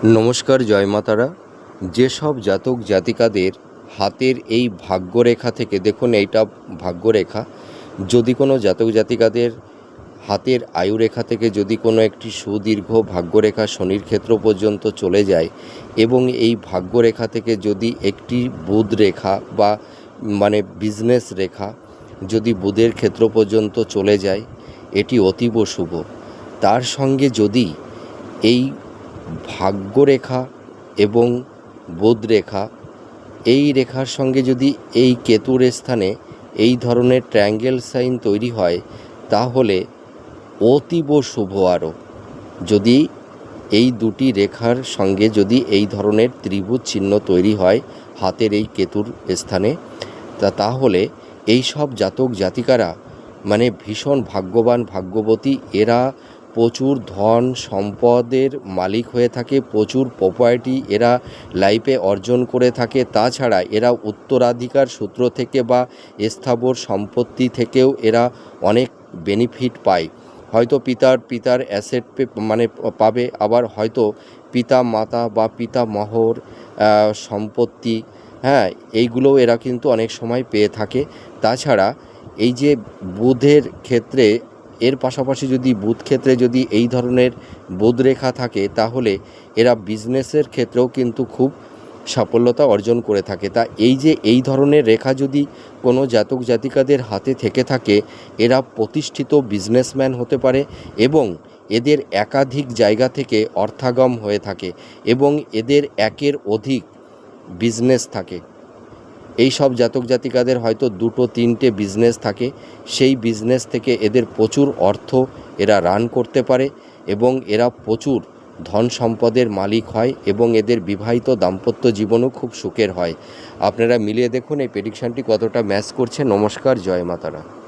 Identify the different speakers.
Speaker 1: নমস্কার, জয় মা তারা। যেসব জাতক জাতিকাদের হাতের এই ভাগ্যরেখা থেকে, দেখুন এইটা ভাগ্যরেখা, যদি কোনো জাতক জাতিকাদের হাতের আয়ুরেখা থেকে যদি কোনো একটি সুদীর্ঘ ভাগ্যরেখা শনির ক্ষেত্র পর্যন্ত চলে যায় এবং এই ভাগ্যরেখা থেকে যদি একটি বুধ রেখা বা বিজনেস রেখা যদি বুধের ক্ষেত্র পর্যন্ত চলে যায়, এটি অতীব শুভ। তার সঙ্গে যদি এই ভাগ্যরেখা এবং বুধ রেখা, এই রেখার সঙ্গে যদি এই কেতুর স্থানে এই ধরনের ট্রায়াঙ্গেল সাইন তৈরি হয়, তাহলে অতীব শুভ। আরও যদি এই দুটি রেখার সঙ্গে যদি এই ধরনের ত্রিভুজ চিহ্ন তৈরি হয় হাতের এই কেতুর স্থানে, তাহলে এই সব জাতক জাতিকারা ভীষণ ভাগ্যবান, ভাগ্যবতী। এরা প্রচুর ধন সম্পদের মালিক হয়ে থাকে, প্রচুর প্রপার্টি এরা লাইফে অর্জন করে থাকে। তাছাড়া এরা উত্তরাধিকার সূত্র থেকে বা স্থাবর সম্পত্তি থেকেও এরা অনেক বেনিফিট পায়। হয়তো পিতার অ্যাসেট পাবে, আবার হয়তো পিতা মাতা বা পিতামহর সম্পত্তি, এইগুলোও এরা কিন্তু অনেক সময় পেয়ে থাকে। তাছাড়া এই যে বুধের ক্ষেত্রে, এর পাশাপাশি যদি বুধ ক্ষেত্রে যদি এই ধরনের বুধ রেখা থাকে, তাহলে এরা বিজনেসের ক্ষেত্রেও কিন্তু খুব সাফল্যতা অর্জন করে থাকে। তা এই ধরনের রেখা যদি কোনো জাতক জাতিকাদের হাতে থেকে থাকে, এরা প্রতিষ্ঠিত বিজনেসম্যান হতে পারে এবং এদের একাধিক জায়গা থেকে অর্থাগম হয়ে থাকে এবং এদের একের অধিক বিজনেস থাকে। এই সব জাতক জাতিকাদের হয়তো 2-3টে বিজনেস থাকে, সেই বিজনেস থেকে এদের প্রচুর অর্থ এরা রান করতে পারে এবং এরা প্রচুর ধন সম্পদের মালিক হয় এবং এদের বিবাহিত দাম্পত্য জীবনও খুব সুখের হয়। আপনারা মিলিয়ে দেখুন এই প্রেডিকশানটি কতটা ম্যাচ করছে। নমস্কার, জয় মা তারা।